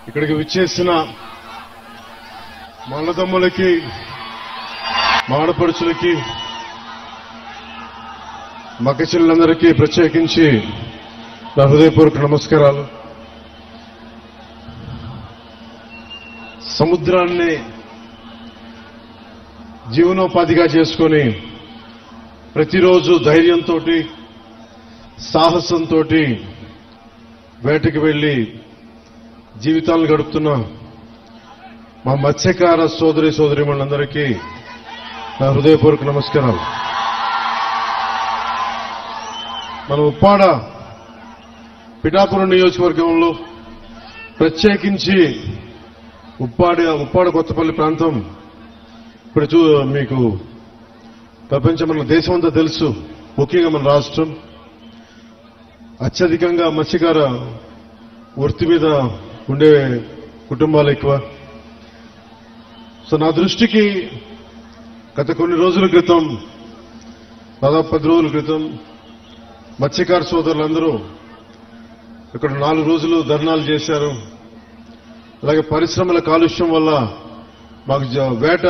ఇక్కడికి విచ్చేసిన మా అన్నదమ్ములకి, మా ఆడపడుచులకి, మా అక్కచెల్లెలందరికీ ప్రత్యేకించి నా హృదయపూర్వక నమస్కారాలు. సముద్రాన్ని జీవనోపాధిగా చేసుకొని ప్రతిరోజు ధైర్యంతో, సాహసంతో వేటకి వెళ్లి జీవితాలను గడుపుతున్న మా మత్స్యకార సోదరి సోదరీమణులందరికీ నా హృదయపూర్వక నమస్కారాలు. మన ఉప్పాడ పిఠాపురం నియోజకవర్గంలో ప్రత్యేకించి ఉప్పాడ కొత్తపల్లి ప్రాంతం ఇప్పుడు మీకు ప్రపంచం, మన దేశం అంతా తెలుసు. ముఖ్యంగా మన రాష్ట్రం అత్యధికంగా మత్స్యకార వృత్తి మీద ఉండే కుటుంబాలు ఎక్కువ. సో నా దృష్టికి గత కొన్ని రోజుల క్రితం, దాదాపు 10 రోజుల క్రితం మత్స్యకార సోదరులందరూ ఇక్కడ 4 రోజులు ధర్నాలు చేశారు. అలాగే పరిశ్రమల కాలుష్యం వల్ల మాకు వేట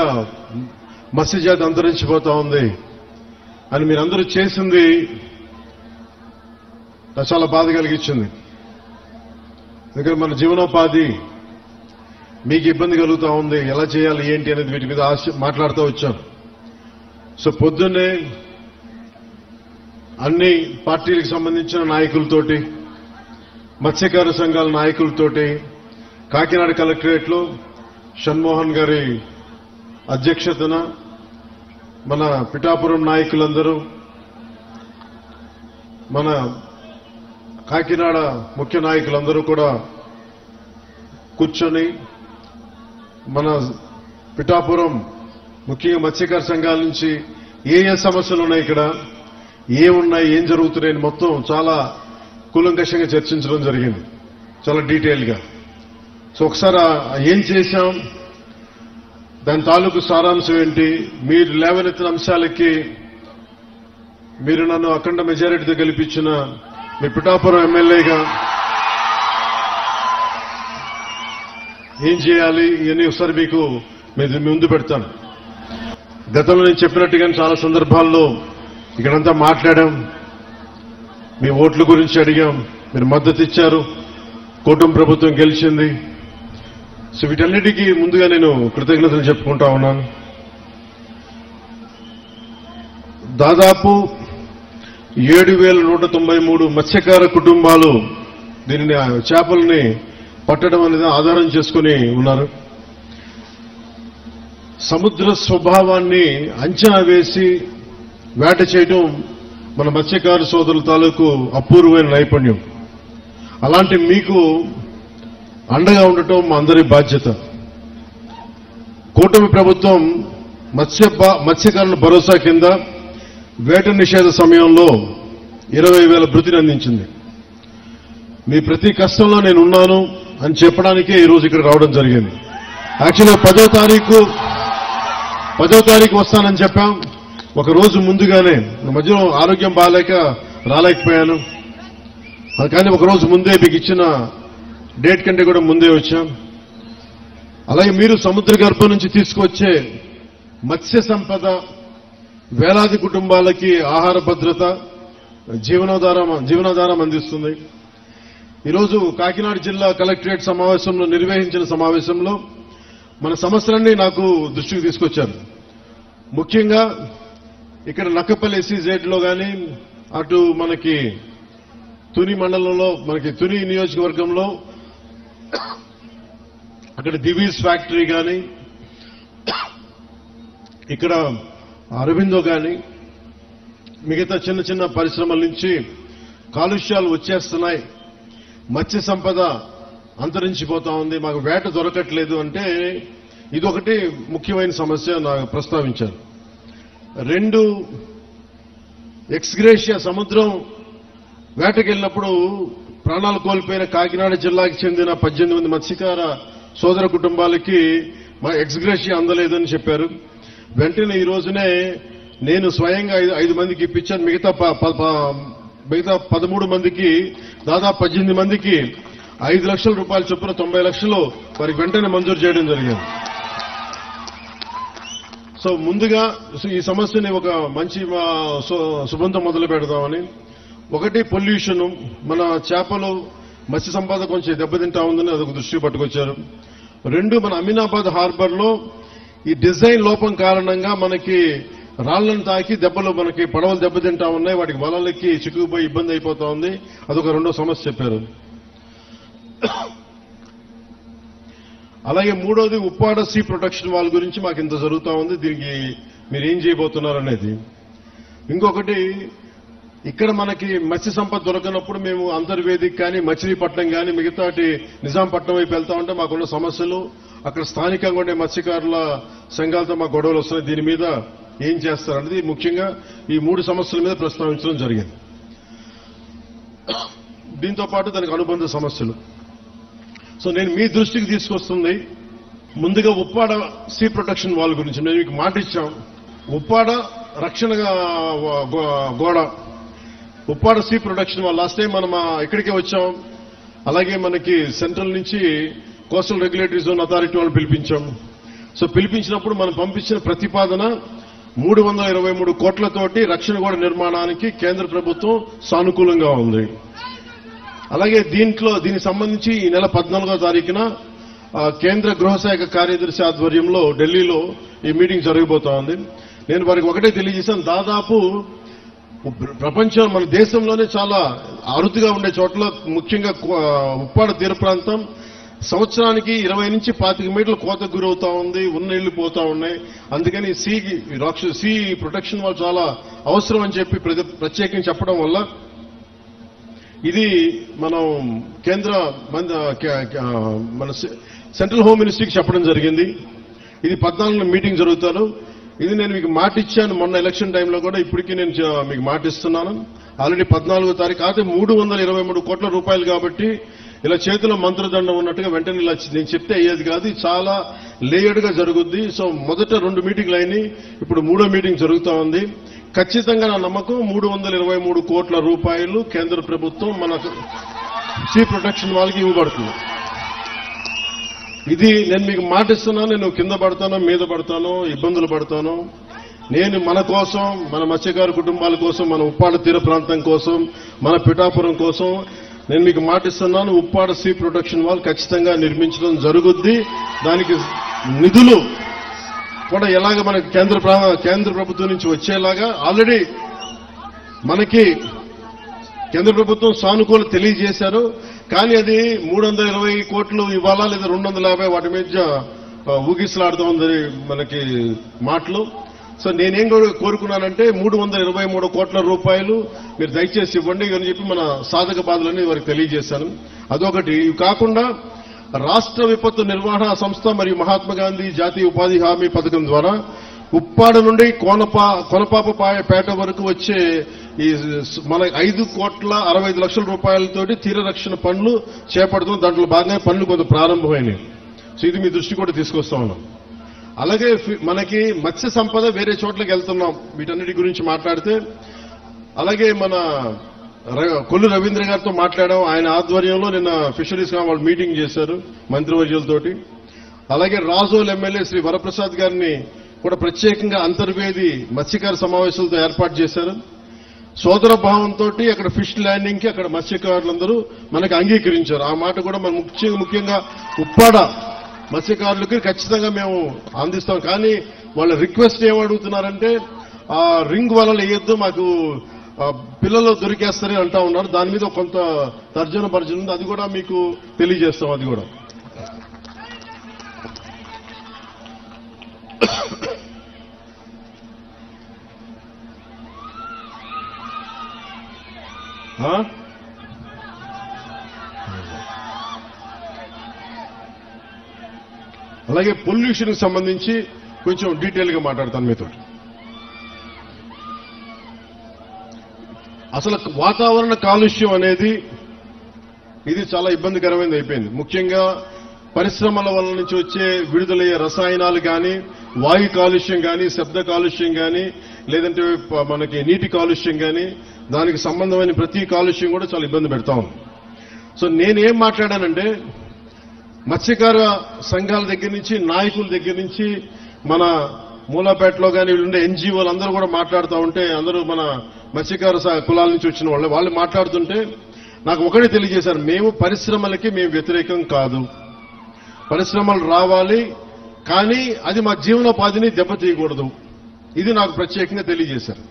మత్స్యజాతి అంతరించిపోతా ఉంది అని మీరందరూ చేసింది నాకు చాలా బాధ కలిగించింది. ఎందుకంటే మన జీవనోపాధి మీకు ఇబ్బంది కలుగుతా ఉంది, ఎలా చేయాలి ఏంటి అనేది వీటి మీద మాట్లాడుతూ వచ్చాను. సో పొద్దున్నే అన్ని పార్టీలకు సంబంధించిన నాయకులతోటి, మత్స్యకార సంఘాల నాయకులతోటి కాకినాడ కలెక్టరేట్లో షణ్మోహన్ గారి అధ్యక్షతన మన పిఠాపురం నాయకులందరూ, మన కాకినాడ ముఖ్య నాయకులందరూ కూడా కూర్చొని మన పిఠాపురం ముఖ్యంగా మత్స్యకార సంఘాల నుంచి ఏ సమస్యలు ఉన్నాయి, ఇక్కడ ఏమున్నాయి, ఏం జరుగుతున్నాయని మొత్తం చాలా కూలంకషంగా చర్చించడం జరిగింది, చాలా డీటెయిల్గా. సో ఒకసారి ఏం చేశాం, దాని తాలూకు సారాంశం ఏంటి, మీరు లేవనెత్తిన అంశాలకి మీరు నన్ను అఖండ మెజారిటీతో గెలిపించిన మీ పిఠాపురం ఎమ్మెల్యేగా ఏం చేయాలి ఇవన్నీ ఒకసారి మీకు ముందు పెడతాను. గతంలో నేను చెప్పినట్టుగానే చాలా సందర్భాల్లో ఇక్కడంతా మాట్లాడాం, మీ ఓట్ల గురించి అడిగాం, మీరు మద్దతు ఇచ్చారు, కూటమి ప్రభుత్వం గెలిచింది. సో వీటన్నిటికీ ముందుగా నేను కృతజ్ఞతలు చెప్పుకుంటా ఉన్నాను. దాదాపు 7,193 మత్స్యకార కుటుంబాలు దీనిని చేపల్ని పట్టడం అనేది ఆధారం చేసుకుని ఉన్నారు. సముద్ర స్వభావాన్ని అంచనా వేసి వేట చేయడం మన మత్స్యకార సోదరుల తాలూకు అపూర్వమైన నైపుణ్యం. అలాంటి మీకు అండగా ఉండటం మా అందరి బాధ్యత. కూటమి ప్రభుత్వం మత్స్యకారుల భరోసా కింద వేట నిషేధ సమయంలో 20,000 భృతిని అందించింది. మీ ప్రతి కష్టంలో నేనున్నాను అని చెప్పడానికే ఈరోజు ఇక్కడ రావడం జరిగింది. యాక్చువల్గా 10వ తారీఖు వస్తానని చెప్పాం. ఒక రోజు ముందుగానే, మధ్యలో ఆరోగ్యం బాగాలేక రాలేకపోయాను, కానీ ఒక రోజు ముందే మీకు ఇచ్చిన డేట్ కంటే కూడా ముందే వచ్చాం. అలాగే మీరు సముద్ర గర్భం నుంచి తీసుకొచ్చే మత్స్య సంపద వేలాది కుటుంబాలకి ఆహార భద్రత, జీవనాధారం అందిస్తుంది. ఈరోజు కాకినాడ జిల్లా కలెక్టరేట్ సమావేశంలో నిర్వహించిన సమావేశంలో మన సమస్యలన్నీ నాకు దృష్టికి తీసుకొచ్చారు. ముఖ్యంగా ఇక్కడ నక్కపల్లి ఎస్సీజెడ్లో కానీ, అటు మనకి తుని మండలంలో, మనకి తుని నియోజకవర్గంలో అక్కడ దివీస్ ఫ్యాక్టరీ కానీ, ఇక్కడ అరవిందో కానీ, మిగతా చిన్న చిన్న పరిశ్రమల నుంచి కాలుష్యాలు వచ్చేస్తున్నాయి, మత్స్య సంపద అంతరించిపోతా ఉంది, మాకు వేట దొరకట్లేదు అంటే ఇదొకటి ముఖ్యమైన సమస్య నాకు ప్రస్తావించారు. 2, ఎక్స్గ్రేషియా సముద్రం వేటకెళ్ళినప్పుడు ప్రాణాలు కోల్పోయిన కాకినాడ జిల్లాకి చెందిన 18 మంది మత్స్యకార సోదర కుటుంబాలకి మా ఎక్స్గ్రేషియా అందలేదని చెప్పారు. వెంటనే ఈ రోజునే నేను స్వయంగా 5 మందికి ఇప్పించాను. మిగతా 13 మందికి, దాదాపు 18 మందికి 5 లక్షల రూపాయల చొప్పున 90 లక్షలు వారికి వెంటనే మంజూరు చేయడం జరిగింది. సో ముందుగా ఈ సమస్యని ఒక మంచి శుభంతో మొదలు పెడదామని. ఒకటి పొల్యూషన్, మన చేపలు మత్స్య సంపద కొంచెం దెబ్బతింటా ఉందని అదొక దృష్టి పట్టుకొచ్చారు. 2, మన అమీనాబాద్ హార్బర్ లో ఈ డిజైన్ లోపం కారణంగా మనకి రాళ్లను తాకి దెబ్బలు మనకి పడవలు దెబ్బతింటా ఉన్నాయి, వాటికి వలలకి చిక్కుకుపోయి ఇబ్బంది అయిపోతా ఉంది. అదొక రెండో సమస్య చెప్పారు. అలాగే 3వది ఉప్పాడ సీ ప్రొటెక్షన్ వాల్ గురించి మాకు ఇంత జరుగుతూ ఉంది, దీనికి మీరు ఏం చేయబోతున్నారు అనేది. ఇంకొకటి, ఇక్కడ మనకి మత్స్య సంపద దొరకనప్పుడు మేము అంతర్వేదికి కానీ మచిలీపట్నం కానీ మిగతాటి నిజాంపట్నం వైపు వెళ్తా ఉంటే మాకున్న సమస్యలు, అక్కడ స్థానికంగా ఉండే మత్స్యకారుల సంఘాలతో మా గొడవలు వస్తున్నాయి. దీని మీద ఏం చేస్తారనేది ముఖ్యంగా ఈ 3 సమస్యల మీద ప్రస్తావించడం జరిగింది. దీంతో పాటు దానికి అనుబంధ సమస్యలు. సో నేను మీ దృష్టికి తీసుకొస్తుంది ముందుగా ఉప్పాడ సీ ప్రొటెక్షన్ వాల్ గురించి. మేము మీకు మాట ఇచ్చాం, ఉప్పాడ రక్షణ గోడ, Uppada sea protection wall. Last time మనం ఇక్కడికే వచ్చాం. అలాగే మనకి సెంట్రల్ నుంచి కోస్టల్ రెగ్యులేటరీ జోన్ అథారిటీ వాళ్ళు పిలిపించాం. సో పిలిపించినప్పుడు మనం పంపించిన ప్రతిపాదన 323 కోట్లతోటి రక్షణ గోడ నిర్మాణానికి కేంద్ర ప్రభుత్వం సానుకూలంగా ఉంది. అలాగే దీనికి సంబంధించి ఈ నెల 14వ తారీఖున కేంద్ర గృహశాఖ కార్యదర్శి ఆధ్వర్యంలో ఢిల్లీలో ఈ మీటింగ్ జరగబోతా ఉంది. నేను వారికి ఒకటే తెలియజేశాను, దాదాపు ప్రపంచం మన దేశంలోనే చాలా అరుదుగా ఉండే చోట్ల ముఖ్యంగా ఉప్పాడ తీర ప్రాంతం సంవత్సరానికి 20 నుంచి 25 మీటర్ల కోతకు గురవుతా ఉంది, ఉన్న ఇళ్లు పోతా ఉన్నాయి. అందుకని సీ ప్రొటెక్షన్ వాళ్ళు చాలా అవసరం అని చెప్పి ప్రత్యేకంగా చెప్పడం వల్ల ఇది మనం మన సెంట్రల్ హోమ్ మినిస్ట్రీకి చెప్పడం జరిగింది. ఇది 14 మీటింగ్ జరుగుతారు. ఇది నేను మీకు మాట ఇచ్చాను మొన్న ఎలక్షన్ టైంలో కూడా, ఇప్పటికీ నేను మీకు మాట ఇస్తున్నాను. ఆల్రెడీ 14వ తారీఖు అయితే 323 కోట్ల రూపాయలు కాబట్టి ఇలా చేతిలో మంత్రదండం ఉన్నట్టుగా వెంటనే ఇలా నేను చెప్తే అయ్యేది కాదు. ఇది చాలా లేయర్డ్ గా జరుగుద్ది. సో మొదట 2 మీటింగ్లు అయినాయి, ఇప్పుడు 3వ మీటింగ్ జరుగుతూ ఉంది. ఖచ్చితంగా నా నమ్మకం 323 కోట్ల రూపాయలు కేంద్ర ప్రభుత్వం మన సీ ప్రొటెక్షన్ వాళ్ళకి ఇవ్వబడుతుంది. ఇది నేను మీకు మాట ఇస్తున్నాను. నేను కింద పడతానో మీద పడతానో ఇబ్బందులు పడతానో, నేను మన కోసం, మన మత్స్యకారు కుటుంబాల కోసం, మన ఉప్పాడ తీర ప్రాంతం కోసం, మన పిఠాపురం కోసం నేను మీకు మాట ఇస్తున్నాను. ఉప్పాడ సీ ప్రొటెక్షన్ వాల్ ఖచ్చితంగా నిర్మించడం జరుగుద్ది. దానికి నిధులు కూడా ఎలాగ మనకి కేంద్ర ప్రభుత్వం నుంచి వచ్చేలాగా ఆల్రెడీ మనకి కేంద్ర ప్రభుత్వం సానుకూలత తెలియజేశారు. కానీ అది 320 కోట్లు ఇవ్వాలా లేదా 250 వాటి మీద ఊగిసలాడుతూ ఉంది మనకి మాటలు. సో నేనేం కోరుకున్నానంటే 323 కోట్ల రూపాయలు మీరు దయచేసి ఇవ్వండి అని చెప్పి మన సాధక బాధలన్నీ వారికి తెలియజేశాను. అదొకటి. ఇవి కాకుండా రాష్ట్ర విపత్తు నిర్వహణ సంస్థ మరియు మహాత్మా గాంధీ జాతీయ ఉపాధి హామీ పథకం ద్వారా ఉప్పాడ నుండి కొనపాపపేట వరకు వచ్చే ఈ మన 5,65,00,000 రూపాయలతోటి తీర రక్షణ పనులు చేపడుతున్నాం. దాంట్లో భాగంగా పనులు కొంత ప్రారంభమైనవి. సో ఇది మీ దృష్టి కూడా తీసుకొస్తా ఉన్నాం. అలాగే మనకి మత్స్య సంపద వేరే చోట్లకి వెళ్తున్నాం, వీటన్నిటి గురించి మాట్లాడితే. అలాగే మన కొల్లు రవీంద్ర గారితో మాట్లాడాం. ఆయన ఆధ్వర్యంలో నిన్న ఫిషరీస్ వాళ్ళు మీటింగ్ చేశారు మంత్రివర్యులతోటి. అలాగే రాజోల్ ఎమ్మెల్యే శ్రీ వరప్రసాద్ గారిని కూడా ప్రత్యేకంగా అంతర్వేది మత్స్యకార సమావేశాలతో ఏర్పాటు చేశారు. సోదర భావంతో అక్కడ ఫిష్ ల్యాండింగ్ కి అక్కడ మత్స్యకారులందరూ మనకు అంగీకరించారు. ఆ మాట కూడా మనం ముఖ్యంగా ఉప్పాడ మత్స్యకారులకి ఖచ్చితంగా మేము అందిస్తాం. కానీ వాళ్ళ రిక్వెస్ట్ ఏమడుగుతున్నారంటే ఆ రింగ్ వలలు వేయొద్దు, మాకు పిల్లలు దొరికేస్తారని అంటా ఉన్నారు. దాని మీద కొంత తర్జన భర్జన ఉంది, అది కూడా మీకు తెలియజేస్తాం. అది కూడా అలాగే పొల్యూషన్ కి సంబంధించి కొంచెం డీటెయిల్ గా మాట్లాడతాను మీతో. అసలు వాతావరణ కాలుష్యం అనేది ఇది చాలా ఇబ్బందికరమైనది అయిపోయింది. ముఖ్యంగా పరిశ్రమల వల్ల నుంచి వచ్చే విడుదలయ్యే రసాయనాలు కానీ, వాయు కాలుష్యం కానీ, శబ్ద కాలుష్యం కానీ, లేదంటే మనకి నీటి కాలుష్యం కానీ, దానికి సంబంధమైన ప్రతి కాలుష్యం కూడా చాలా ఇబ్బంది పెడతా ఉంది. సో నేనేం మాట్లాడానంటే మత్స్యకార సంఘాల దగ్గర నుంచి నాయకుల దగ్గర నుంచి మన మూలాపేటలో కానీ వీళ్ళుండే ఎన్జిఓలు అందరూ కూడా మాట్లాడుతూ ఉంటే అందరూ మన మత్స్యకార కులాల నుంచి వచ్చిన వాళ్ళు మాట్లాడుతుంటే నాకు ఒకటే తెలియజేశారు, మేము పరిశ్రమలకి మేము వ్యతిరేకం కాదు, పరిశ్రమలు రావాలి కానీ అది మా జీవనోపాధిని దెబ్బతీయకూడదు, ఇది నాకు ప్రత్యేకంగా తెలియజేశారు.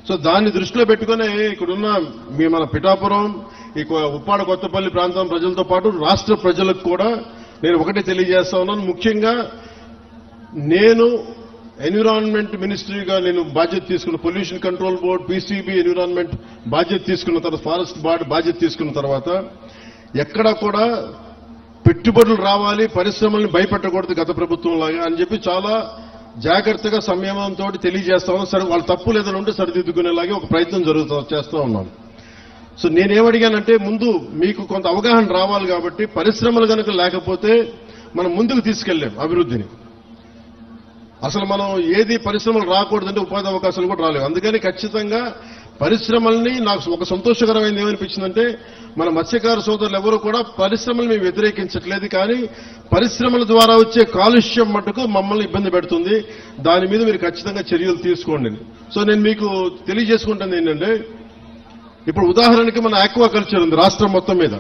సో దాన్ని దృష్టిలో పెట్టుకుని ఇక్కడున్న మన పిఠాపురం ఈ ఉప్పాడ కొత్తపల్లి ప్రాంతం ప్రజలతో పాటు రాష్ట్ర ప్రజలకు కూడా నేను ఒకటే తెలియజేస్తా ఉన్నాను. ముఖ్యంగా నేను ఎన్విరాన్మెంట్ మినిస్ట్రీగా నేను బాధ్యత తీసుకున్న, pollution control board, PCB environment బాధ్యత తీసుకున్న తర్వాత, ఫారెస్ట్ బోర్డు బాధ్యత తీసుకున్న తర్వాత ఎక్కడా కూడా పెట్టుబడులు రావాలి, పరిశ్రమల్ని భయపెట్టకూడదు గత ప్రభుత్వం లాగా అని చెప్పి చాలా జాగ్రత్తగా సంయమనంతో తెలియజేస్తా ఉన్నాం. సరే వాళ్ళ తప్పు లేదని ఉంటే సరిదిద్దుకునేలాగే ఒక ప్రయత్నం చేస్తా ఉన్నాను. సో నేనేమడిగానంటే ముందు మీకు కొంత అవగాహన రావాలి కాబట్టి పరిశ్రమలు కనుక లేకపోతే మనం ముందుకు తీసుకెళ్లేం అభివృద్ధిని. అసలు మనం ఏది పరిశ్రమలు రాకూడదంటే ఉపాధి అవకాశాలు కూడా రాలేవు. అందుకని ఖచ్చితంగా పరిశ్రమల్ని నాకు ఒక సంతోషకరమైనది ఏమనిపించిందంటే మన మత్స్యకార సోదరులు ఎవరు కూడా పరిశ్రమలు మేము వ్యతిరేకించట్లేదు, కానీ పరిశ్రమల ద్వారా వచ్చే కాలుష్యం మటుకు మమ్మల్ని ఇబ్బంది పెడుతుంది, దాని మీద మీరు ఖచ్చితంగా చర్యలు తీసుకోండి. సో నేను మీకు తెలియజేసుకుంటాను ఏంటంటే ఇప్పుడు ఉదాహరణకి మన ఆక్వాకల్చర్ ఉంది రాష్ట్రం మొత్తం మీద.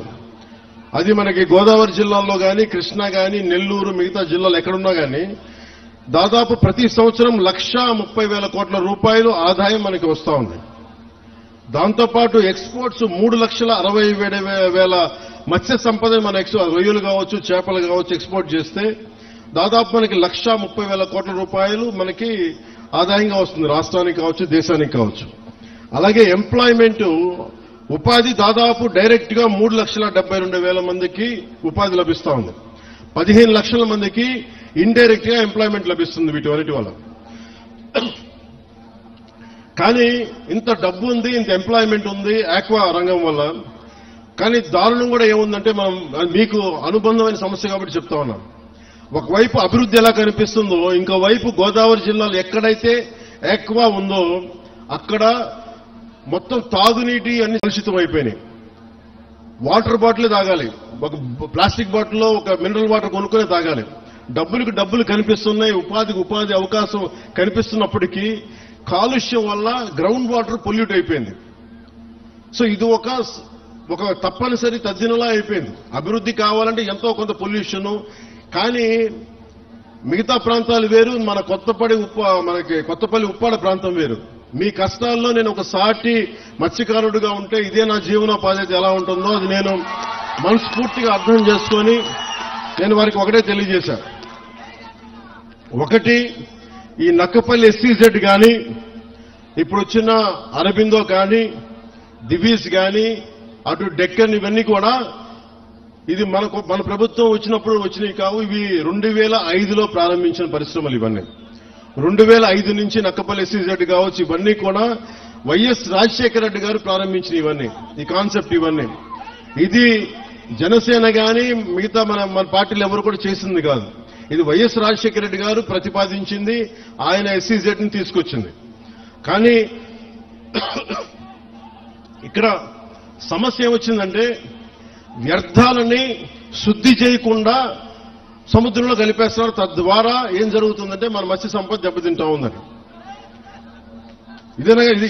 అది మనకి గోదావరి జిల్లాల్లో కానీ, కృష్ణా కానీ, నెల్లూరు, మిగతా జిల్లాలు ఎక్కడున్నా కానీ దాదాపు ప్రతి సంవత్సరం 1,30,000 కోట్ల రూపాయలు ఆదాయం మనకి వస్తూ ఉంది. దాంతోపాటు ఎక్స్పోర్ట్స్ 3,60,000 మత్స్య సంపద మన రొయ్యలు కావచ్చు, చేపలు కావచ్చు ఎక్స్పోర్ట్ చేస్తే దాదాపు మనకి 1,30,000 కోట్ల రూపాయలు మనకి ఆదాయంగా వస్తుంది, రాష్ట్రానికి కావచ్చు, దేశానికి కావచ్చు. అలాగే ఎంప్లాయ్మెంట్ ఉపాధి దాదాపు డైరెక్ట్ గా 3,72,000 మందికి ఉపాధి లభిస్తా ఉంది. 15 లక్షల మందికి ఇండైరెక్ట్ గా ఎంప్లాయ్మెంట్ లభిస్తుంది వీటి వల్ల. కానీ ఇంత డబ్బు ఉంది, ఇంత ఎంప్లాయ్మెంట్ ఉంది ఆక్వా రంగం వల్ల. కానీ దారుణం కూడా ఏముందంటే మనం మీకు అనుబంధమైన సమస్య కాబట్టి చెప్తా ఉన్నాం. ఒకవైపు అభివృద్ధి ఎలా కనిపిస్తుందో ఇంకోవైపు గోదావరి జిల్లాలో ఎక్కడైతే ఆక్వా ఉందో అక్కడ మొత్తం తాగునీటి అన్ని కలుషితం అయిపోయినాయి. వాటర్ బాటిల్ తాగాలి, ఒక ప్లాస్టిక్ బాటిల్లో ఒక మినరల్ వాటర్ కొనుక్కొని తాగాలి. డబ్బులకు డబ్బులు కనిపిస్తున్నాయి, ఉపాధికి ఉపాధి అవకాశం కనిపిస్తున్నప్పటికీ కాలుష్యం వల్ల గ్రౌండ్ వాటర్ పొల్యూట్ అయిపోయింది. సో ఇది ఒక తప్పనిసరి తద్దినలా అయిపోయింది. అభివృద్ధి కావాలంటే ఎంతో కొంత పొల్యూషన్, కానీ మిగతా ప్రాంతాలు వేరు, మనకి కొత్తపల్లి ఉప్పాడ ప్రాంతం వేరు. మీ కష్టాల్లో నేను ఒక సాటి మత్స్యకారుడిగా ఉంటే ఇదే నా జీవనోపాధి ఎలా ఉంటుందో అది నేను మనస్ఫూర్తిగా అర్థం చేసుకొని నేను వారికి ఒకటే తెలియజేశాను. ఒకటి, ఈ నక్కపల్లి ఎస్సీజెడ్ కానీ, ఇప్పుడు వచ్చిన అరబిందో కానీ, దివీస్ కానీ, అటు డెక్కన్, ఇవన్నీ కూడా ఇది మన ప్రభుత్వం వచ్చినప్పుడు వచ్చినవి కావు. ఇవి 2005లో ప్రారంభించిన పరిశ్రమలు. ఇవన్నీ 2005 నుంచి నక్కపల్లి ఎస్సీజెడ్ కావచ్చు, ఇవన్నీ కూడా వైఎస్ రాజశేఖర రెడ్డి గారు ప్రారంభించిన ఇవన్నీ, ఈ కాన్సెప్ట్ ఇవన్నీ. ఇది జనసేన కానీ మిగతా మన పార్టీలు ఎవరు కూడా చేసింది కాదు. ఇది వైఎస్ రాజశేఖర రెడ్డి గారు ప్రతిపాదించింది, ఆయన ఎస్సీజెడ్ ని తీసుకొచ్చింది. కానీ ఇక్కడ సమస్య ఏమొచ్చిందంటే వ్యర్థాలని శుద్ధి చేయకుండా సముద్రంలో కలిపేస్తున్నారు. తద్వారా ఏం జరుగుతుందంటే మన మత్స్య సంపద దెబ్బతింటా ఉందని.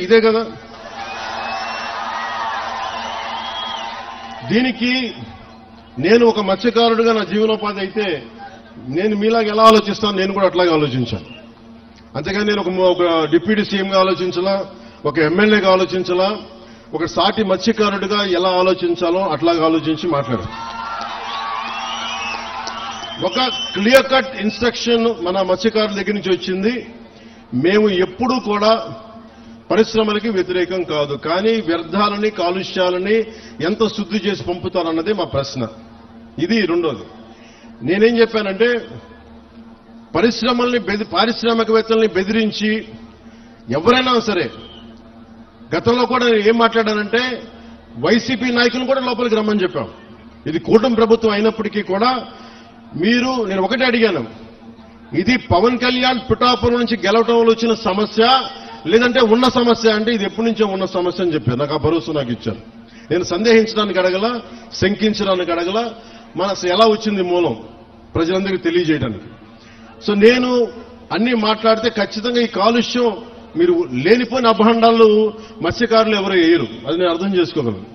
ఇదే కదా. దీనికి నేను ఒక మత్స్యకారుడిగా నా జీవనోపాధి అయితే నేను మీలాగా ఎలా ఆలోచిస్తాను, నేను కూడా అట్లాగే ఆలోచించాను. అంతేగాని నేను ఒక డిప్యూటీ సీఎంగా ఆలోచించాలా, ఒక ఎమ్మెల్యేగా ఆలోచించాలా, ఒక సాటి మత్స్యకారుడిగా ఎలా ఆలోచించాలో అట్లాగా ఆలోచించి మాట్లాడాను. ఒక క్లియర్ కట్ ఇన్స్ట్రక్షన్ మన మత్స్యకారుల దగ్గర నుంచి వచ్చింది. మేము ఎప్పుడూ కూడా పరిశ్రమలకి వ్యతిరేకం కాదు, కానీ వ్యర్థాలని, కాలుష్యాలని ఎంత శుద్ధి చేసి పంపుతారన్నదే మా ప్రశ్న. ఇది రెండోది. నేనేం చెప్పానంటే పారిశ్రామికవేత్తల్ని బెదిరించి ఎవరైనా సరే, గతంలో కూడా నేను ఏం మాట్లాడానంటే వైసీపీ నాయకులను కూడా లోపలికి రమ్మని చెప్పాం. ఇది కూటమి ప్రభుత్వం అయినప్పటికీ కూడా నేను ఒకటే అడిగాను, ఇది పవన్ కళ్యాణ్ పిఠాపురం నుంచి గెలవటంలో వచ్చిన సమస్య లేదంటే ఉన్న సమస్య అంటే ఇది ఎప్పటి నుంచో ఉన్న సమస్య అని చెప్పారు. నాకు ఆ భరోసా నాకు ఇచ్చారు. నేను సందేహించడానికి అడగల, శంకించడానికి అడగల, మనసు ఎలా వచ్చింది మూలం ప్రజలందరికీ తెలియజేయడానికి. సో నేను అన్ని మాట్లాడితే ఖచ్చితంగా ఈ కాలుష్యం మీరు లేనిపోయిన అభాండాలు మత్స్యకారులు ఎవరు వేయరు, అది నేను అర్థం చేసుకోగలను.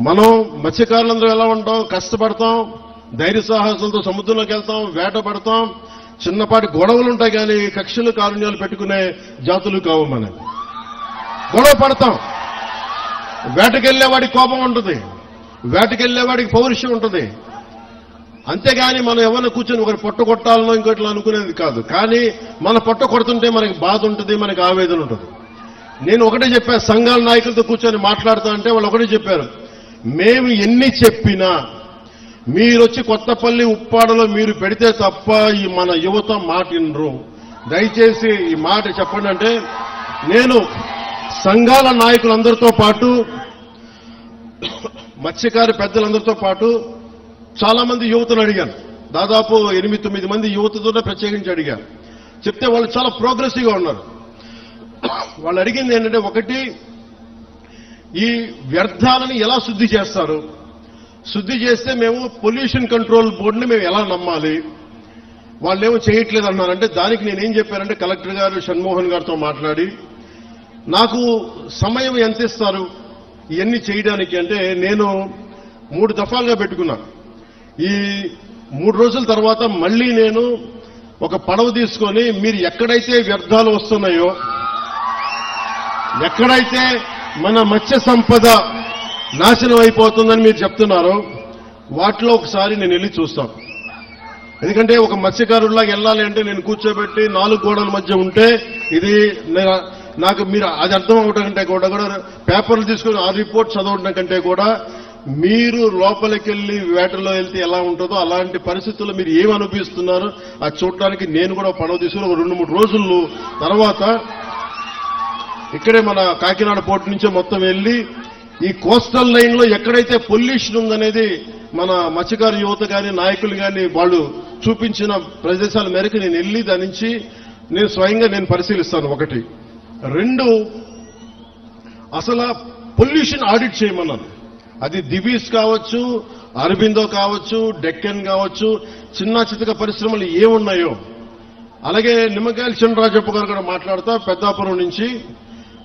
మనం మత్స్యకారులందరూ ఎలా ఉంటాం, కష్టపడతాం, ధైర్య సాహసాలతో సముద్రంలోకి వెళ్తాం, వేట పడతాం, చిన్నపాటి గొడవలు ఉంటాయి కానీ కక్షలు కారుణ్యాలు పెట్టుకునే జాతులు కావు. మనం గొడవ పడతాం, వేటకెళ్లేవాడికి కోపం ఉంటుంది, వేటకెళ్లేవాడికి పౌరుషం ఉంటుంది. అంతేగాని మనం ఎవరైనా కూర్చొని ఒకరి పొట్ట కొట్టాలనో ఇంకోట్లో అనుకునేది కాదు. కానీ మన పొట్ట కొడుతుంటే మనకి బాధ ఉంటుంది, మనకి ఆవేదన ఉంటుంది. నేను ఒకటే చెప్పాను, సంఘాల నాయకులతో కూర్చొని మాట్లాడుతా అంటే వాళ్ళు ఒకటే చెప్పారు, మేము ఎన్ని చెప్పినా మీరొచ్చి కొత్తపల్లి ఉప్పాడలో మీరు పెడితే తప్ప ఈ మన యువత మాట వినరు, దయచేసి ఈ మాట చెప్పండి అంటే. నేను సంఘాల నాయకులందరితో పాటు మత్స్యకారు పెద్దలందరితో పాటు చాలా మంది యువతను అడిగాను, దాదాపు 8-9 మంది యువతతోనే ప్రత్యేకించి అడిగాను. చెప్తే వాళ్ళు చాలా ప్రోగ్రెసివ్గా ఉన్నారు. వాళ్ళు అడిగింది ఏంటంటే, ఒకటి, ఈ వ్యర్థాలను ఎలా శుద్ధి చేస్తారు, శుద్ధి చేస్తే మేము పొల్యూషన్ కంట్రోల్ బోర్డుని మేము ఎలా నమ్మాలి, వాళ్ళేమో చేయట్లేదు అన్నారంటే దానికి నేనేం చెప్పానంటే, కలెక్టర్ గారు షణ్మోహన్ గారితో మాట్లాడి నాకు సమయం ఎంత ఇస్తారు ఇవన్నీ చేయడానికి అంటే, నేను 3 దఫాలుగా పెట్టుకున్నా. ఈ 3 రోజుల తర్వాత మళ్ళీ నేను ఒక పడవ తీసుకొని మీరు ఎక్కడైతే వ్యర్థాలు వస్తున్నాయో, ఎక్కడైతే మన మత్స్య సంపద నాశనం అయిపోతుందని మీరు చెప్తున్నారో వాటిలో ఒకసారి నేను వెళ్ళి చూస్తాను. ఎందుకంటే ఒక మత్స్యకారులాగా వెళ్ళాలి అంటే నేను కూర్చోబెట్టి 4 గోడల మధ్య ఉంటే ఇది నాకు మీరు అది అర్థం అవడం కంటే కూడా పేపర్లు తీసుకొని ఆ రిపోర్ట్ చదవడం కంటే కూడా మీరు లోపలికి వెళ్ళి వేటలో వెళ్తే ఎలా ఉంటుందో అలాంటి పరిస్థితుల్లో మీరు ఏమి అనుభవిస్తున్నారో అది చూడడానికి నేను కూడా పడవ తీసుకుని ఒక 2-3 రోజులు తర్వాత ఇక్కడే మన కాకినాడ పోర్టు నుంచే మొత్తం వెళ్ళి ఈ కోస్టల్ లైన్ లో ఎక్కడైతే పొల్యూషన్ ఉందనేది మన మత్స్యకారు యువత కానీ నాయకులు కానీ వాళ్ళు చూపించిన ప్రదేశాల మేరకు నేను వెళ్ళి దాని నుంచి నేను స్వయంగా నేను పరిశీలిస్తాను. 1. 2, అసలు పొల్యూషన్ ఆడిట్ చేయమన్నాను. అది దివీస్ కావచ్చు, అరబిందో కావచ్చు, డెక్కన్ కావచ్చు, చిన్న చితక పరిశ్రమలు ఏమున్నాయో. అలాగే నిమ్మకాయల చినరాజప్ప గారు కూడా మాట్లాడుతా పెద్దాపురం నుంచి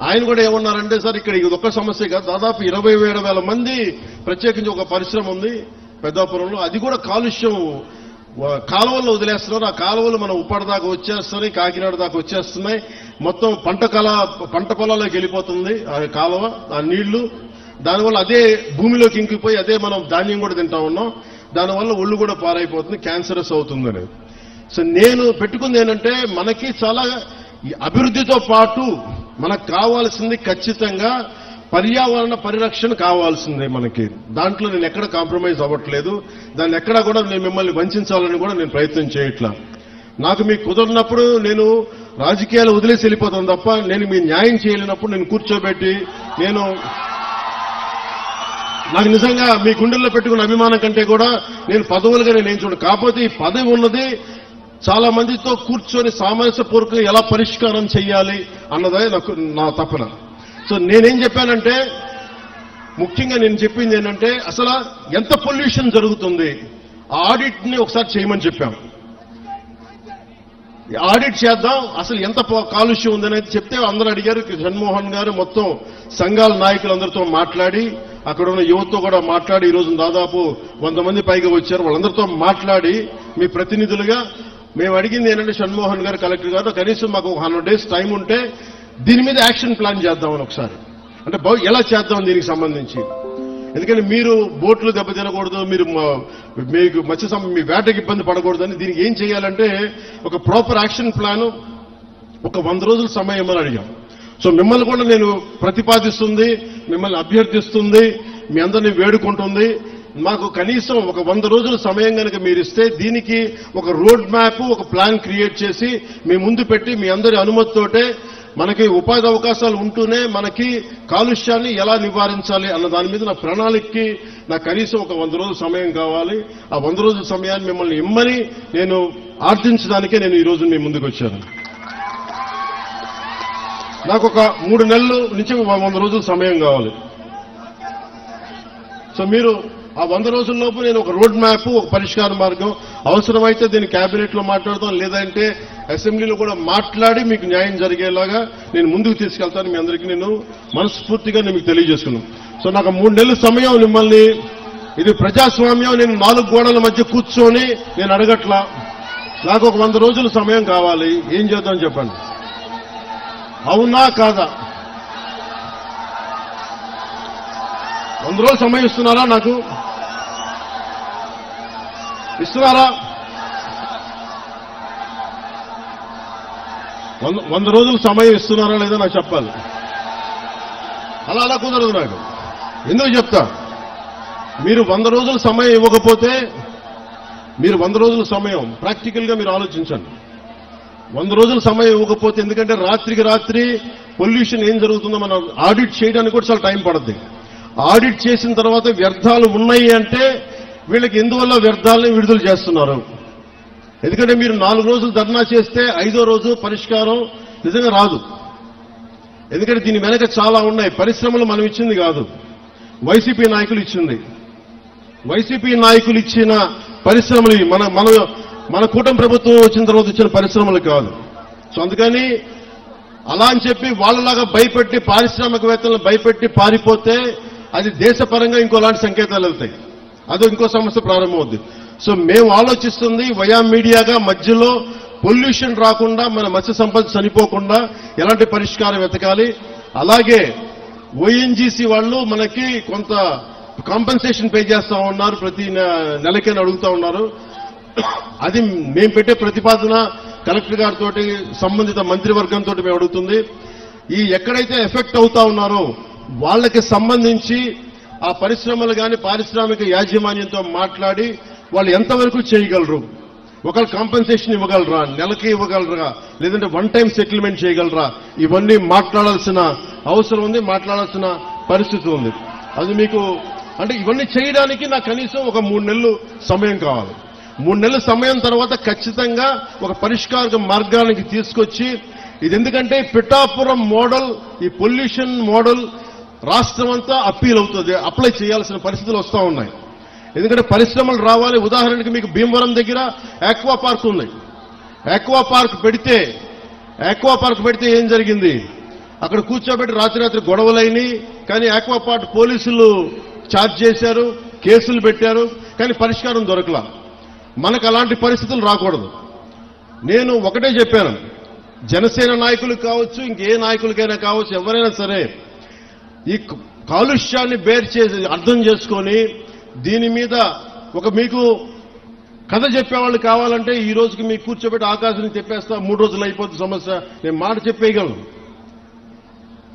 ఆయన కూడా ఏమన్నారంటే, సార్ ఇక్కడ ఇది ఒక్క సమస్య కాదు, దాదాపు 27,000 మంది ప్రత్యేకించి ఒక పరిశ్రమ ఉంది పెద్దాపురంలో, అది కూడా కాలుష్యం కాలువల్లో వదిలేస్తున్నారు. ఆ కాలువలు మనం ఉప్పాడ దాకా వచ్చేస్తున్నాయి, కాకినాడ దాకా వచ్చేస్తున్నాయి, మొత్తం పంట పొలాల్లోకి వెళ్ళిపోతుంది ఆ కాలువ, ఆ నీళ్లు. దానివల్ల అదే భూమిలోకి ఇంకిపోయి అదే మనం ధాన్యం కూడా తింటా ఉన్నాం, దానివల్ల ఒళ్ళు కూడా పారైపోతుంది, క్యాన్సరస్ అవుతుంది అనేది. సో నేను పెట్టుకుంది ఏంటంటే, మనకి చాలా అభివృద్ధితో పాటు మనకు కావాల్సింది ఖచ్చితంగా పర్యావరణ పరిరక్షణ కావాల్సిందే మనకి. దాంట్లో నేను ఎక్కడ కాంప్రమైజ్ అవ్వట్లేదు, దాన్ని ఎక్కడా కూడా నేను మిమ్మల్ని వంచాలని కూడా నేను ప్రయత్నం చేయట్లా. నాకు మీకు కుదరినప్పుడు నేను రాజకీయాలు వదిలేసి వెళ్ళిపోతాను తప్ప నేను మీ న్యాయం చేయలేనప్పుడు నేను కూర్చోబెట్టి నాకు నిజంగా మీ గుండెల్లో పెట్టుకున్న అభిమానం కంటే కూడా నేను పదవులుగా నేను చూడను. కాకపోతే ఈ పదవి ఉన్నది చాలా మందితో కూర్చొని సామరస్యపూర్వకంగా ఎలా పరిష్కారం చేయాలి అన్నదే నా తపన. సో నేనేం చెప్పానంటే, ముఖ్యంగా నేను చెప్పింది ఏంటంటే, అసలు ఎంత పొల్యూషన్ జరుగుతుంది ఆ ఆడిట్ ని ఒకసారి చేయమని చెప్పాం. ఆడిట్ చేద్దాం, అసలు ఎంత కాలుష్యం ఉందనేది చెప్తే అందరూ అడిగారు. షణ్మోహన్ గారు మొత్తం సంఘాల నాయకులందరితో మాట్లాడి, అక్కడ ఉన్న యువతతో కూడా మాట్లాడి, ఈ రోజు దాదాపు 100 మంది పైగా వచ్చారు. వాళ్ళందరితో మాట్లాడి మీ ప్రతినిధులుగా మేము అడిగింది ఏంటంటే, షణ్మోహన్ గారు, కలెక్టర్ గారు, కనీసం మాకు 100 days టైం ఉంటే దీని మీద యాక్షన్ ప్లాన్ చేద్దామని ఒకసారి, అంటే ఎలా చేద్దాం దీనికి సంబంధించి. ఎందుకంటే మీరు బోట్లు దెబ్బతినకూడదు, మీకు మీ వేటకి ఇబ్బంది పడకూడదని దీనికి ఏం చేయాలంటే ఒక ప్రాపర్ యాక్షన్ ప్లాన్, ఒక 100 రోజుల సమయం అని అడిగాం. సో మిమ్మల్ని కూడా నేను ప్రతిపాదిస్తుంది, మిమ్మల్ని అభ్యర్థిస్తుంది, మీ అందరినీ వేడుకుంటుంది. మాకు కనీసం ఒక 100 రోజుల సమయం కనుక మీరు ఇస్తే దీనికి ఒక రోడ్ మ్యాప్, ఒక ప్లాన్ క్రియేట్ చేసి మీ ముందు పెట్టి మీ అందరి అనుమతితోటే మనకి ఉపాధి అవకాశాలు ఉంటూనే మనకి కాలుష్యాన్ని ఎలా నివారించాలి అన్న దాని మీద నా ప్రణాళికకి నాకు కనీసం ఒక 100 రోజుల సమయం కావాలి. ఆ 100 రోజుల సమయాన్ని మిమ్మల్ని ఇమ్మని నేను ఆర్థించడానికే నేను ఈ రోజు మీ ముందుకు వచ్చాను. నాకు ఒక 3 నెలల నుంచి 100 రోజుల సమయం కావాలి. సో మీరు ఆ 100 రోజుల్లోపు నేను ఒక రోడ్ మ్యాప్, ఒక పరిష్కార మార్గం, అవసరమైతే దీన్ని కేబినెట్ లో మాట్లాడతాం, లేదంటే అసెంబ్లీలో కూడా మాట్లాడి మీకు న్యాయం జరిగేలాగా నేను ముందుకు తీసుకెళ్తాను. మీ అందరికీ నేను మనస్ఫూర్తిగా నేను మీకు తెలియజేసుకున్నాను. సో నాకు 3 నెలల సమయం మిమ్మల్ని, ఇది ప్రజాస్వామ్యం, నేను 4 గోడల మధ్య కూర్చొని నేను అడగట్లా. నాకు ఒక 100 రోజుల సమయం కావాలి. ఏం చేద్దాం చెప్పండి, అవునా కాదా? 100 రోజులు సమయం ఇస్తున్నారా? నాకు ఇస్తున్నారా? 100 రోజులు సమయం ఇస్తున్నారా లేదా నాకు చెప్పాలి. అలా కుదరదు నాకు. ఎందుకు చెప్తా, మీరు 100 రోజుల సమయం ఇవ్వకపోతే, మీరు 100 రోజుల సమయం ప్రాక్టికల్ గా మీరు ఆలోచించండి. 100 రోజుల సమయం ఇవ్వకపోతే, ఎందుకంటే రాత్రికి రాత్రి పొల్యూషన్ ఏం జరుగుతుందో మనం ఆడిట్ చేయడానికి కూడా చాలా టైం పడుతుంది. ఆడిట్ చేసిన తర్వాత వ్యర్థాలు ఉన్నాయి అంటే వీళ్ళకి ఎందువల్ల వ్యర్థాలని విడుదల చేస్తున్నారు. ఎందుకంటే మీరు 4 రోజులు ధర్నా చేస్తే 5వ రోజు పరిష్కారం నిజంగా రాదు. ఎందుకంటే దీని వెనక చాలా ఉన్నాయి. పరిశ్రమలు మనం ఇచ్చింది కాదు, వైసీపీ నాయకులు ఇచ్చింది. వైసీపీ నాయకులు ఇచ్చిన పరిశ్రమలు మన కూటమి ప్రభుత్వం వచ్చిన తర్వాత ఇచ్చిన పరిశ్రమలు కాదు. సో అందుకని అలా అని చెప్పి వాళ్ళలాగా భయపెట్టి, పారిశ్రామికవేత్తలను భయపెట్టి పారిపోతే అది దేశపరంగా ఇంకోలాంటి సంకేతాలు వెళ్తాయి. అదో ఇంకో సమస్య ప్రారంభమవుద్ది. సో మేము ఆలోచిస్తుంది వయా మీడియాగా మధ్యలో పొల్యూషన్ రాకుండా, మన మత్స్య సంపద చనిపోకుండా ఎలాంటి పరిష్కారం వెతకాలి. అలాగే ఓఎన్జీసీ వాళ్ళు మనకి కొంత కాంపెన్సేషన్ పే చేస్తా ఉన్నారు, ప్రతి నెలకైనా అడుగుతా ఉన్నారు. అది మేము పెట్టే ప్రతిపాదన కలెక్టర్ గారితో, సంబంధిత మంత్రివర్గంతో మేము అడుగుతుంది. ఈ ఎక్కడైతే ఎఫెక్ట్ అవుతా ఉన్నారో వాళ్ళకి సంబంధించి ఆ పరిశ్రమలు కానీ పారిశ్రామిక యాజమాన్యంతో మాట్లాడి వాళ్ళు ఎంతవరకు చేయగలరు, ఒకళ్ళు కాంపెన్సేషన్ ఇవ్వగలరా, నెలకి ఇవ్వగలరా, లేదంటే 1 టైం సెటిల్మెంట్ చేయగలరా, ఇవన్నీ మాట్లాడాల్సిన అవసరం ఉంది, మాట్లాడాల్సిన పరిస్థితి ఉంది. అది మీకు అంటే ఇవన్నీ చేయడానికి నాకు కనీసం ఒక 3 నెలలు సమయం కావాలి. 3 నెలల సమయం తర్వాత ఖచ్చితంగా ఒక పరిష్కార మార్గానికి తీసుకొచ్చి, ఇది ఎందుకంటే పిఠాపురం మోడల్, ఈ పొల్యూషన్ మోడల్ రాష్ట్రం అంతా అప్పీల్ అవుతుంది, అప్లై చేయాల్సిన పరిస్థితులు వస్తూ ఉన్నాయి. ఎందుకంటే పరిశ్రమలు రావాలి. ఉదాహరణకి మీకు భీమవరం దగ్గర ఆక్వా పార్క్ ఉంది. ఆక్వా పార్క్ పెడితే ఏం జరిగింది, అక్కడ కూర్చోబెట్టి రాత్రి గొడవలైనవి. కానీ ఆక్వా పార్క్ పోలీసులు ఛార్జ్ చేశారు, కేసులు పెట్టారు, కానీ పరిష్కారం దొరకలా. మనకు అలాంటి పరిస్థితులు రాకూడదు. నేను ఒకటే చెప్పాను, జనసేన నాయకులకు కావచ్చు, ఇంకే నాయకులకైనా కావచ్చు, ఎవరైనా సరే ఈ కాలుష్యాన్ని అర్థం చేసుకొని దీని మీద ఒక మీకు కథ చెప్పేవాళ్ళు కావాలంటే ఈ రోజుకి మీకు కూర్చోబెట్టి ఆకాశాన్ని చెప్పేస్తా, 3 రోజులు అయిపోతుంది సమస్య. నేను మాట చెప్పేయగలను,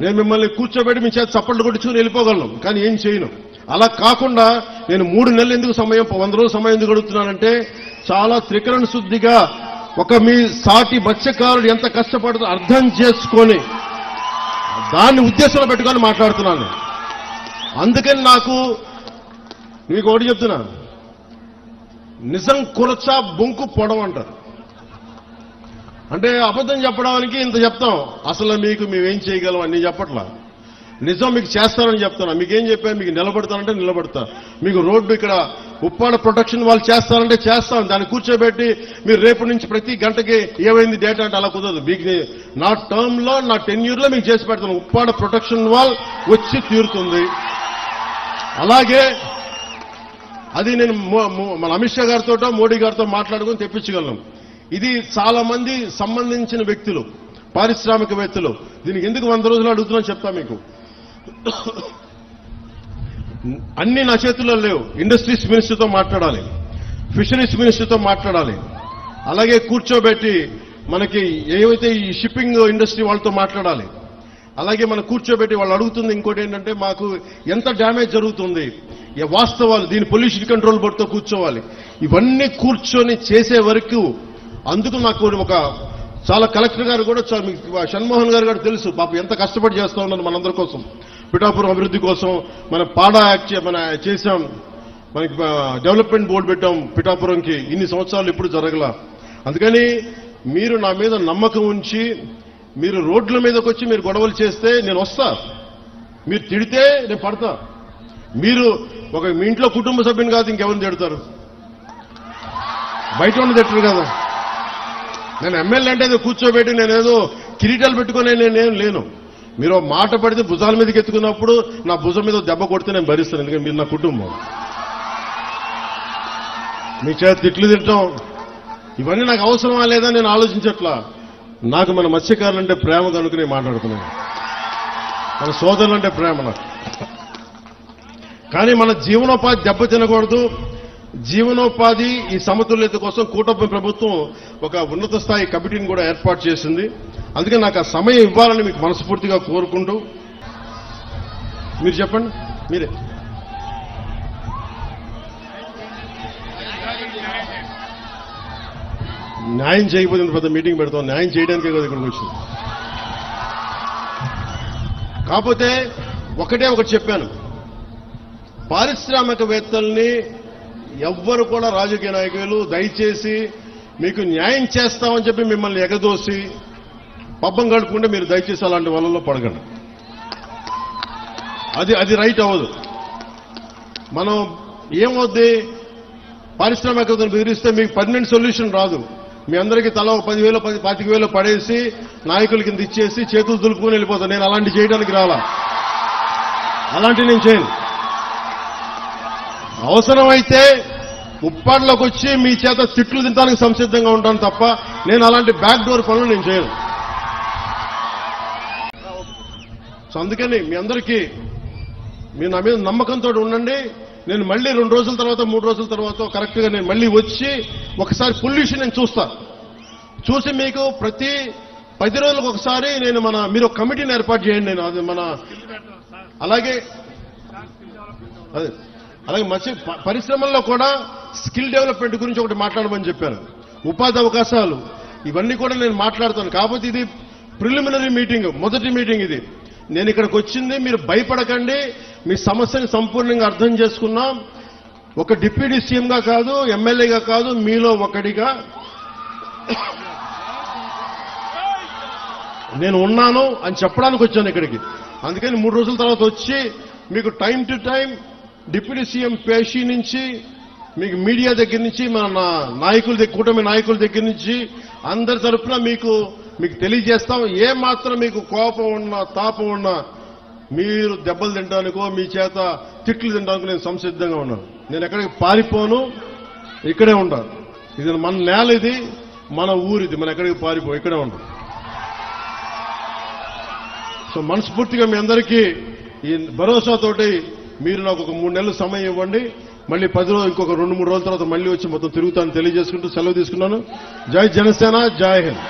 నేను మిమ్మల్ని కూర్చోబెట్టి మీ చేత చప్పట్లు కొట్టించుకుని వెళ్ళిపోగలను, కానీ ఏం చేయను. అలా కాకుండా నేను 3 నెలలు ఎందుకు సమయం, 100 రోజుల సమయం ఎందుకు అడుగుతున్నానంటే, చాలా త్రికరణ శుద్ధిగా ఒక మీ సాటి మత్స్యకారుడు ఎంత కష్టపడుతుందో అర్థం చేసుకొని దాన్ని ఉద్దేశంలో పెట్టుకొని మాట్లాడుతున్నాను. అందుకని నాకు మీకు ఒకటి చెప్తున్నా, నిజం కురచా బొంకు పొడవు అంటారు. అంటే అబద్ధం చెప్పడానికి ఇంత చెప్తాం, అసలు మీకు మేమేం చేయగలం అన్నీ చెప్పట్లా. నిజం మీకు చేస్తానని చెప్తాను. మీకేం చెప్పాను, మీకు నిలబడతానంటే నిలబడతా. మీకు రోడ్డు ఇక్కడ ఉప్పాడ ప్రొటెక్షన్ వాళ్ళు చేస్తారంటే చేస్తాం. దాన్ని కూర్చోబెట్టి మీరు రేపు నుంచి ప్రతి గంటకి ఏమైంది డేటా అంటే అలా కుదరదు. మీకు నా టర్మ్ లో, నా టెన్యూర్ లో మీకు చేసి పెడతాను. ఉప్పాడ ప్రొటెక్షన్ వాల్ వచ్చి తీరుతుంది. అలాగే అది నేను మన అమిత్ షా గారితో, మోడీ గారితో మాట్లాడుకుని తెప్పించగలను. ఇది చాలా మంది సంబంధించిన వ్యక్తులు, పారిశ్రామికవేత్తలు. దీనికి ఎందుకు 100 రోజులు అడుగుతున్నా చెప్తా మీకు. అన్ని నా చేతుల్లో లేవు. ఇండస్ట్రీస్ మినిస్టర్తో మాట్లాడాలి, ఫిషరీస్ మినిస్టర్తో మాట్లాడాలి, అలాగే కూర్చోబెట్టి మనకి ఏవైతే ఈ షిప్పింగ్ ఇండస్ట్రీ వాళ్ళతో మాట్లాడాలి. అలాగే మనం కూర్చోబెట్టి వాళ్ళు అడుగుతుంది ఇంకోటి ఏంటంటే, మాకు ఎంత డ్యామేజ్ జరుగుతుంది, వాస్తవాలు, దీని పొల్యూషన్ కంట్రోల్ బోర్డుతో కూర్చోవాలి. ఇవన్నీ కూర్చొని చేసే వరకు అందుకు నాకు ఒక చాలా కలెక్టర్ గారు కూడా షణ్మోహన్ గారు కూడా తెలుసు పాపం ఎంత కష్టపడి చేస్తా ఉన్నారు మనందరి కోసం, పిఠాపురం అభివృద్ధి కోసం. మన పాడా యాక్ట్ మన చేశాం, మనకి డెవలప్మెంట్ బోర్డు పెట్టాం పిఠాపురంకి. ఇన్ని సంవత్సరాలు ఎప్పుడు జరగల. అందుకని మీరు నా మీద నమ్మకం ఉంచి మీరు రోడ్ల మీదకి వచ్చి మీరు గొడవలు చేస్తే నేను వస్తా, మీరు తిడితే నేను పడతా. మీరు ఒక మీ ఇంట్లో కుటుంబ సభ్యుని కాదు ఇంకెవరిని తిడతారు? బయట ఉన్న తిట్టరు కదా. నేను ఎమ్మెల్యే అంటే కూర్చోబెట్టి నేనేదో కిరీటాలు పెట్టుకునే నేనేం లేను. మీరు మాట పడితే భుజాల మీదకి ఎత్తుకున్నప్పుడు నా భుజం మీద దెబ్బ కొడితే నేను భరిస్తాను, ఎందుకంటే మీరు నా కుటుంబం. మీ చేత తిట్లు తిట్టడం ఇవన్నీ నాకు అవసరమా లేదా నేను ఆలోచించట్లా. నాకు మన మత్స్యకారులంటే ప్రేమ కనుక నేను మాట్లాడుతున్నాను, మన సోదరులంటే ప్రేమ నాకు. కానీ మన జీవనోపాధి దెబ్బ తినకూడదు. జీవనోపాధి ఈ సమతుల్యత కోసం కూటమి ప్రభుత్వం ఒక ఉన్నత స్థాయి కమిటీని కూడా ఏర్పాటు చేసింది. అందుకే నాకు ఆ సమయం ఇవ్వాలని మీకు మనస్ఫూర్తిగా కోరుకుంటూ, మీరు చెప్పండి. మీరే న్యాయం చేయకపోతే పెద్ద మీటింగ్ పెడతాం, న్యాయం చేయడానికే కదా ఇక్కడికి వచ్చింది. కాకపోతే ఒకటి చెప్పాను, పారిశ్రామికవేత్తల్ని ఎవ్వరు కూడా రాజకీయ నాయకులు దయచేసి మీకు న్యాయం చేస్తామని చెప్పి మిమ్మల్ని ఎగదోసి పబ్బం గడుపుకుంటే మీరు దయచేసి అలాంటి వలలో పడగండి. అది రైట్ అవ్వదు. మనం ఏమవుద్ది, పారిశ్రామికవేత్తలు బెదిరిస్తే మీకు పర్మనెంట్ సొల్యూషన్ రాదు. మీ అందరికీ తల 10,000 25,000 పడేసి నాయకుల కింద ఇచ్చేసి చేతులు దులుపుకొని వెళ్ళిపోతాను. నేను అలాంటి చేయడానికి రాలా, అలాంటి నేను చేయను. అవసరమైతే ఉప్పాడులోకి వచ్చి మీ చేత తిట్లు తినడానికి సంసిద్ధంగా ఉంటాను తప్ప నేను అలాంటి బ్యాక్ డోర్ పనులు నేను చేయను. సో అందుకని మీ అందరికీ మీరు నా మీద నమ్మకంతో ఉండండి. నేను మళ్ళీ 2 రోజుల తర్వాత 3 రోజుల తర్వాత కరెక్ట్గా నేను మళ్ళీ వచ్చి ఒకసారి పొల్యూషన్ నేను చూసి మీకు ప్రతి 10 రోజులకు ఒకసారి నేను మీరు ఒక కమిటీని ఏర్పాటు చేయండి. నేను అది అలాగే మత్స్య పరిశ్రమల్లో కూడా స్కిల్ డెవలప్మెంట్ గురించి ఒకటి మాట్లాడమని చెప్పాను. ఉపాధి అవకాశాలు ఇవన్నీ కూడా నేను మాట్లాడతాను. కాకపోతే ఇది ప్రిలిమినరీ మీటింగ్, మొదటి మీటింగ్ ఇది. నేను ఇక్కడికి వచ్చింది, మీరు భయపడకండి, మీ సమస్యని సంపూర్ణంగా అర్థం చేసుకున్నాం. ఒక డిప్యూటీ సీఎంగా కాదు, ఎమ్మెల్యేగా కాదు, మీలో ఒకటిగా నేను ఉన్నాను అని చెప్పడానికి వచ్చాను ఇక్కడికి. అందుకని 3 రోజుల తర్వాత వచ్చి మీకు time to time deputy CM పేషీ నుంచి మీకు మీడియా దగ్గర నుంచి మన నాయకుల దగ్గర, కూటమి నాయకుల దగ్గర నుంచి అందరి తరఫున మీకు తెలియజేస్తాం. ఏమాత్రం మీకు కోపం ఉన్నా తాపం ఉన్నా మీరు దెబ్బలు తినడానికో మీ చేత తిట్లు తినడానికి నేను సంసిద్ధంగా ఉన్నాను. నేను ఎక్కడికి పారిపోను, ఇక్కడే ఉంటాను. ఇది మన నేల, ఇది మన ఊరిది, మనం ఎక్కడికి పారిపో, ఇక్కడే ఉంటాం. సో మనస్ఫూర్తిగా మీ అందరికీ ఈ భరోసాతోటి మీరు నాకు ఒక 3 నెలలు సమయం ఇవ్వండి. మళ్ళీ 10 రోజులు, ఇంకొక 2-3 రోజుల తర్వాత మళ్ళీ వచ్చి మొత్తం తిరుగుతాను తెలియజేసుకుంటూ సెలవు తీసుకున్నాను. జై జనసేన, జై హింద్.